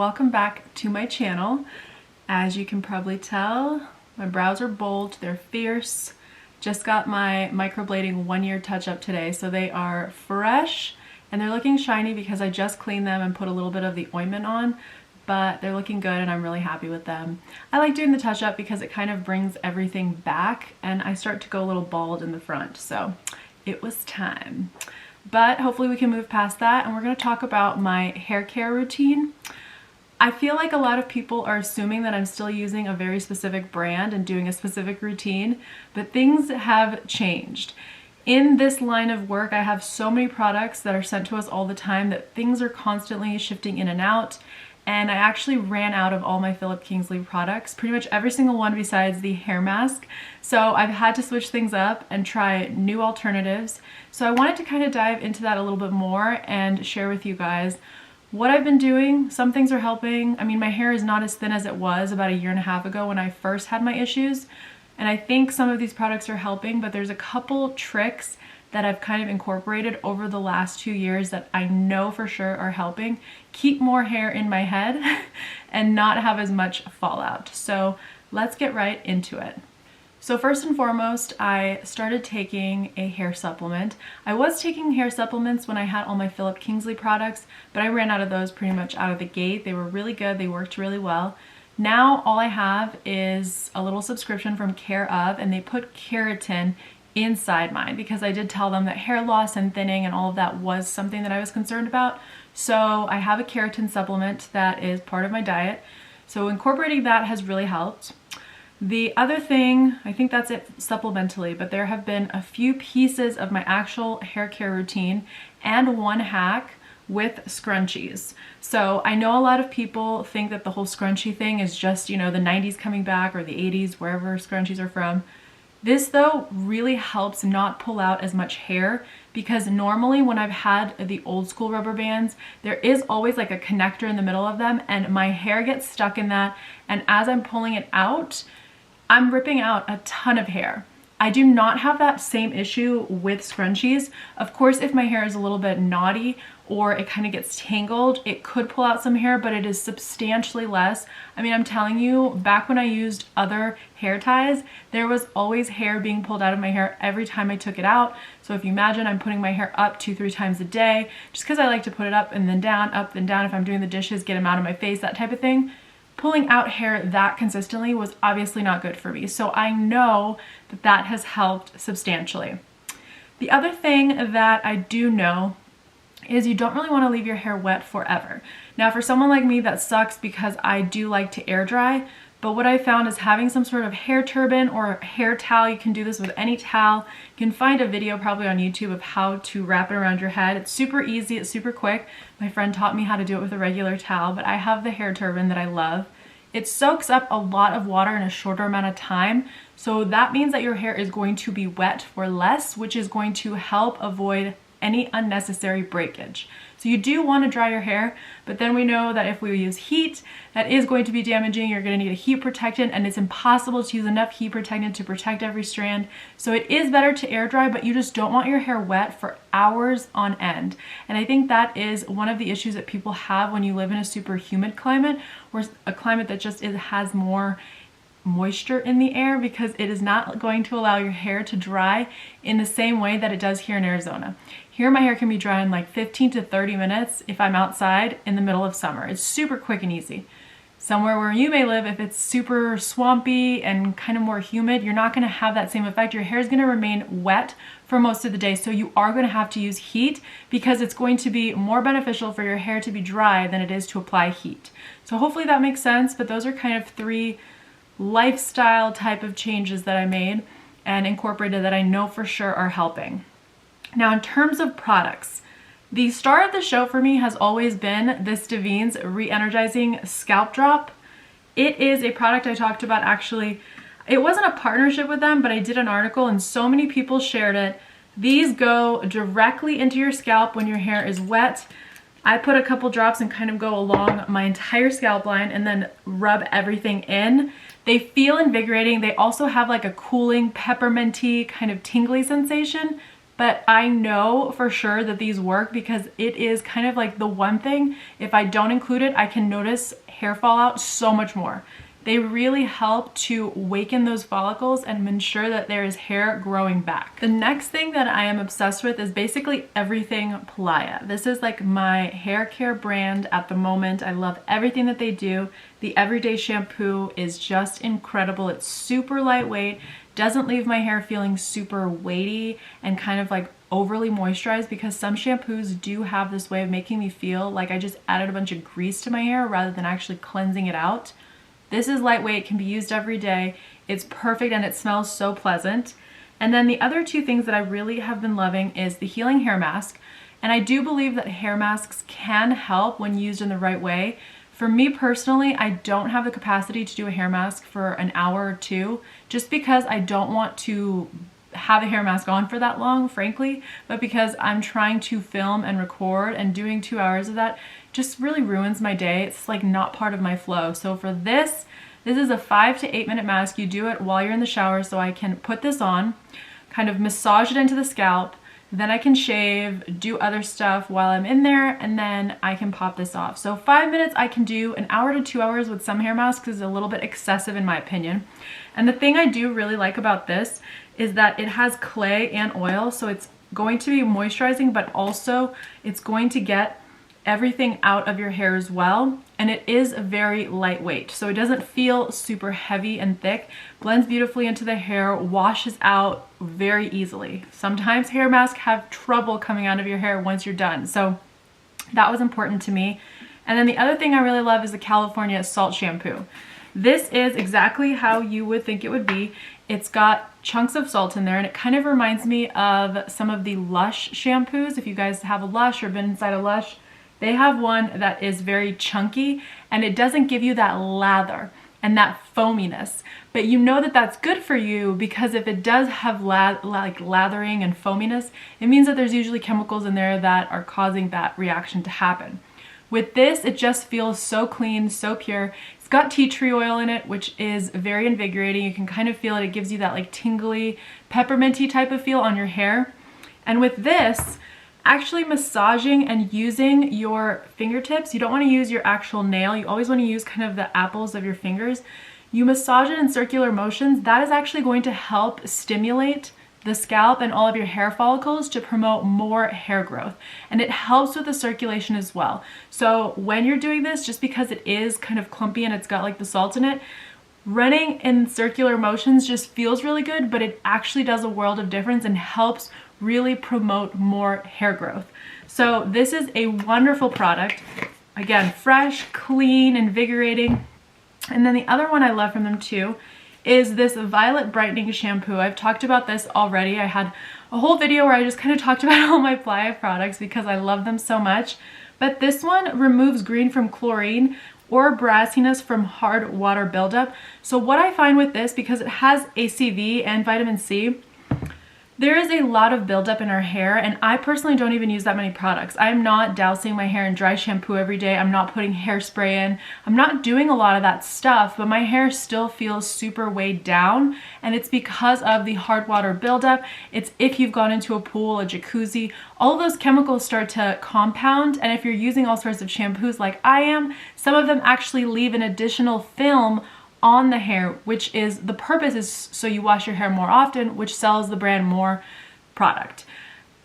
welcome back to my channel. As you can probably tell, my brows are bold, they're fierce. Just got my microblading 1-year touch-up today, so they are fresh and they're looking shiny because I just cleaned them and put a little bit of the ointment on, but they're looking good and I'm really happy with them. I like doing the touch-up because it kind of brings everything back and I start to go a little bald in the front, so it was time. But hopefully we can move past that, and we're going to talk about my hair care routine. I feel like a lot of people are assuming that I'm still using a very specific brand and doing a specific routine, but things have changed. In this line of work, I have so many products that are sent to us all the time that things are constantly shifting in and out, and I actually ran out of all my Philip Kingsley products, pretty much every single one besides the hair mask. So I've had to switch things up and try new alternatives. So I wanted to kind of dive into that a little bit more and share with you guys what I've been doing. Some things are helping. I mean, my hair is not as thin as it was about 1.5 years ago when I first had my issues. And I think some of these products are helping, but there's a couple tricks that I've kind of incorporated over the last 2 years that I know for sure are helping keep more hair in my head and not have as much fallout. So let's get right into it. So first and foremost, I started taking a hair supplement. I was taking hair supplements when I had all my Philip Kingsley products, but I ran out of those pretty much out of the gate. They were really good, they worked really well. Now all I have is a little subscription from Care Of, and they put Keratin inside mine because I did tell them that hair loss and thinning and all of that was something that I was concerned about. So I have a keratin supplement that is part of my diet. So incorporating that has really helped. The other thing, I think that's it supplementally, but there have been a few pieces of my actual hair care routine and one hack with scrunchies. So I know a lot of people think that the whole scrunchie thing is just, you know, the 90s coming back or the 80s, wherever scrunchies are from. This though really helps not pull out as much hair, because normally when I've had the old school rubber bands, there is always like a connector in the middle of them and my hair gets stuck in that, and as I'm pulling it out, I'm ripping out a ton of hair. I do not have that same issue with scrunchies. Of course, if my hair is a little bit knotty or it kind of gets tangled, it could pull out some hair, but it is substantially less. I mean, I'm telling you, back when I used other hair ties, there was always hair being pulled out of my hair every time I took it out. So if you imagine, I'm putting my hair up 2-3 times a day, just because I like to put it up and then down, up and down. If I'm doing the dishes, get them out of my face, that type of thing. Pulling out hair that consistently was obviously not good for me. So I know that that has helped substantially. The other thing that I do know is you don't really want to leave your hair wet forever. Now for someone like me, that sucks because I do like to air dry, but what I found is having some sort of hair turban or hair towel. You can do this with any towel. You can find a video probably on YouTube of how to wrap it around your head. It's super easy, it's super quick. My friend taught me how to do it with a regular towel, but I have the hair turban that I love. It soaks up a lot of water in a shorter amount of time, so that means that your hair is going to be wet for less, which is going to help avoid any unnecessary breakage. So you do want to dry your hair, but then we know that if we use heat, that is going to be damaging. You're going to need a heat protectant, and it's impossible to use enough heat protectant to protect every strand. So it is better to air dry, but you just don't want your hair wet for hours on end. And I think that is one of the issues that people have when you live in a super humid climate, or a climate that just has more moisture in the air, because it is not going to allow your hair to dry in the same way that it does here in Arizona. Here my hair can be dry in like 15 to 30 minutes if I'm outside in the middle of summer. It's super quick and easy. Somewhere where you may live, if it's super swampy and kind of more humid, you're not going to have that same effect. Your hair is going to remain wet for most of the day, so you are going to have to use heat because it's going to be more beneficial for your hair to be dry than it is to apply heat. So hopefully that makes sense, but those are kind of 3 lifestyle type of changes that I made and incorporated that I know for sure are helping. Now in terms of products, the star of the show for me has always been this Davines Re-Energizing Scalp Drop. It is a product I talked about actually. It wasn't a partnership with them, but I did an article and so many people shared it. These go directly into your scalp when your hair is wet. I put a couple drops and kind of go along my entire scalp line and then rub everything in. They feel invigorating. They also have like a cooling, pepperminty kind of tingly sensation. but I know for sure that these work because it is kind of like the one thing, if I don't include it, I can notice hair fallout so much more. They really help to waken those follicles and ensure that there is hair growing back. The next thing that I am obsessed with is basically everything Playa. This is like my hair care brand at the moment. I love everything that they do. The everyday shampoo is just incredible. It's super lightweight, doesn't leave my hair feeling super weighty and kind of like overly moisturized, because some shampoos do have this way of making me feel like I just added a bunch of grease to my hair rather than actually cleansing it out. This is lightweight, can be used every day. It's perfect and it smells so pleasant. And then the other two things that I really have been loving is the healing hair mask. And I do believe that hair masks can help when used in the right way. For me personally, I don't have the capacity to do a hair mask for an hour or two, just because I don't want to have a hair mask on for that long, frankly, but because I'm trying to film and record, and doing 2 hours of that just really ruins my day. It's like not part of my flow. So for this is a 5 to 8 minute mask. You do it while you're in the shower, so I can put this on, kind of massage it into the scalp, then I can shave, do other stuff while I'm in there, and then I can pop this off. So 5 minutes I can do. An hour to 2 hours with some hair masks is a little bit excessive in my opinion. And the thing I do really like about this is that it has clay and oil, so it's going to be moisturizing, but also it's going to get everything out of your hair as well. And it is very lightweight, so it doesn't feel super heavy and thick, blends beautifully into the hair, washes out very easily. Sometimes hair masks have trouble coming out of your hair once you're done, so that was important to me. And then the other thing I really love is the California salt shampoo. This is exactly how you would think it would be. It's got chunks of salt in there, and it kind of reminds me of some of the Lush shampoos. If you guys have a Lush or been inside a Lush, they have one that is very chunky, and it doesn't give you that lather and that foaminess. But you know that that's good for you, because if it does have like lathering and foaminess, it means that there's usually chemicals in there that are causing that reaction to happen. With this, it just feels so clean, so pure. It's got tea tree oil in it, which is very invigorating. You can kind of feel it. It gives you that like tingly, pepperminty type of feel on your hair. And with this, actually massaging and using your fingertips, you don't want to use your actual nail. You always want to use kind of the apples of your fingers. You massage it in circular motions. That is actually going to help stimulate the scalp and all of your hair follicles to promote more hair growth. And it helps with the circulation as well. So when you're doing this, just because it is kind of clumpy and it's got like the salt in it, running in circular motions just feels really good, but it actually does a world of difference and helps really promote more hair growth. So this is a wonderful product. Again, fresh, clean, invigorating. And then the other one I love from them too is this Violet Brightening Shampoo. I've talked about this already. I had a whole video where I just kind of talked about all my Playa products because I love them so much. But this one removes green from chlorine or brassiness from hard water buildup. So what I find with this, because it has ACV and vitamin C, there is a lot of buildup in our hair, and I personally don't even use that many products. I'm not dousing my hair in dry shampoo every day. I'm not putting hairspray in. I'm not doing a lot of that stuff, but my hair still feels super weighed down, and it's because of the hard water buildup. It's if you've gone into a pool, a jacuzzi, all of those chemicals start to compound, and if you're using all sorts of shampoos like I am, some of them actually leave an additional film on the hair, which is, the purpose is so you wash your hair more often, which sells the brand more product.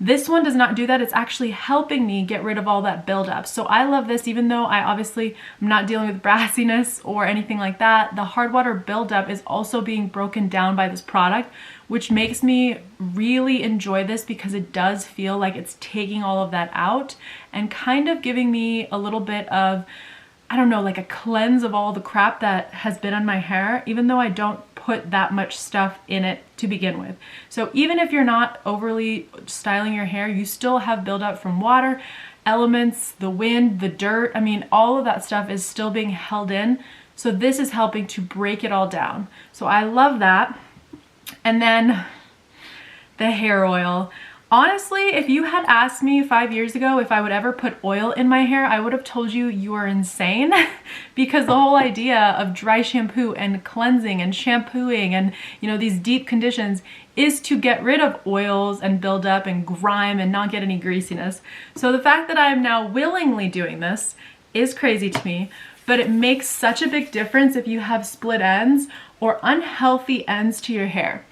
This one does not do that. It's actually helping me get rid of all that buildup. So I love this, even though I obviously am not dealing with brassiness or anything like that. The hard water buildup is also being broken down by this product, which makes me really enjoy this because it does feel like it's taking all of that out and kind of giving me a little bit of, I don't know, like a cleanse of all the crap that has been on my hair, even though I don't put that much stuff in it to begin with. So even if you're not overly styling your hair, you still have buildup from water, elements, the wind, the dirt. I mean, all of that stuff is still being held in. So this is helping to break it all down. So I love that. And then the hair oil. Honestly, if you had asked me 5 years ago if I would ever put oil in my hair, I would have told you you are insane because the whole idea of dry shampoo and cleansing and shampooing and, you know, these deep conditions is to get rid of oils and buildup and grime and not get any greasiness. So the fact that I am now willingly doing this is crazy to me, but it makes such a big difference if you have split ends or unhealthy ends to your hair.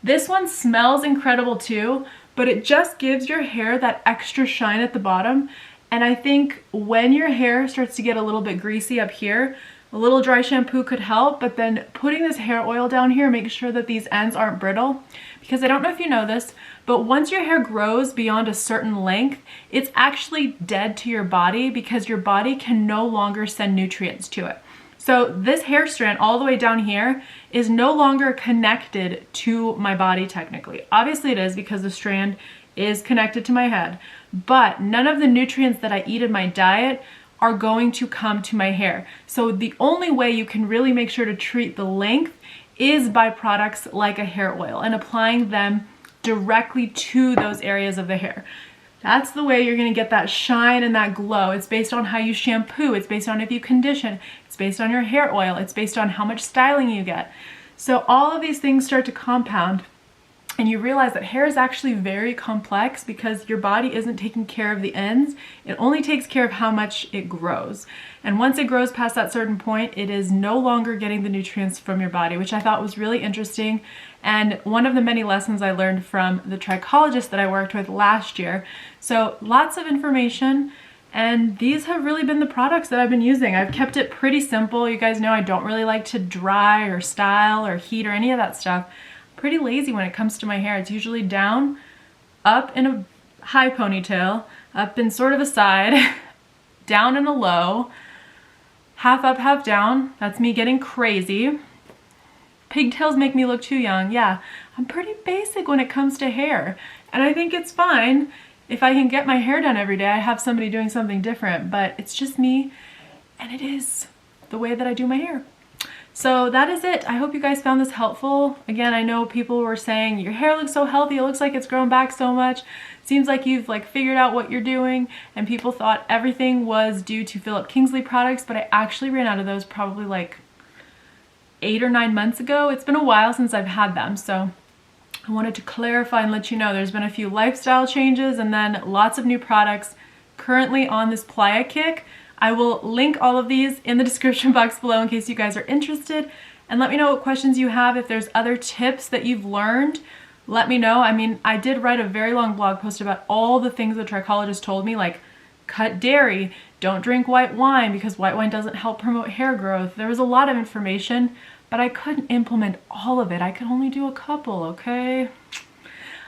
This one smells incredible too, but it just gives your hair that extra shine at the bottom. And I think when your hair starts to get a little bit greasy up here, a little dry shampoo could help, but then putting this hair oil down here makes sure that these ends aren't brittle. Because I don't know if you know this, but once your hair grows beyond a certain length, it's actually dead to your body because your body can no longer send nutrients to it. So this hair strand all the way down here is no longer connected to my body technically. Obviously it is because the strand is connected to my head, but none of the nutrients that I eat in my diet are going to come to my hair. So the only way you can really make sure to treat the length is by products like a hair oil and applying them directly to those areas of the hair. That's the way you're gonna get that shine and that glow. It's based on how you shampoo. It's based on if you condition. It's based on your hair oil. It's based on how much styling you get. So all of these things start to compound and you realize that hair is actually very complex because your body isn't taking care of the ends. It only takes care of how much it grows. And once it grows past that certain point, it is no longer getting the nutrients from your body, which I thought was really interesting. And one of the many lessons I learned from the trichologist that I worked with last year. So lots of information, and these have really been the products that I've been using. I've kept it pretty simple. You guys know I don't really like to dry or style or heat or any of that stuff. I'm pretty lazy when it comes to my hair. It's usually down, up in a high ponytail, up in sort of a side, down in a low, half up, half down. That's me getting crazy. Pigtails make me look too young. Yeah, I'm pretty basic when it comes to hair. And I think it's fine if I can get my hair done every day. I have somebody doing something different, but it's just me and it is the way that I do my hair. So that is it. I hope you guys found this helpful. Again, I know people were saying your hair looks so healthy. It looks like it's grown back so much. Seems like you've figured out what you're doing, and people thought everything was due to Philip Kingsley products, but I actually ran out of those probably 8 or 9 months ago. It's been a while since I've had them, so I wanted to clarify and let you know there's been a few lifestyle changes and then lots of new products currently on this Playa kick. I will link all of these in the description box below in case you guys are interested, and let me know what questions you have. If there's other tips that you've learned, let me know. I mean, I did write a very long blog post about all the things the trichologist told me, like cut dairy, don't drink white wine because white wine doesn't help promote hair growth. There was a lot of information, but I couldn't implement all of it. I could only do a couple, okay?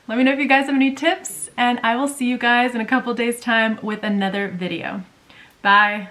Let me know if you guys have any tips, and I will see you guys in a couple days' time with another video. Bye.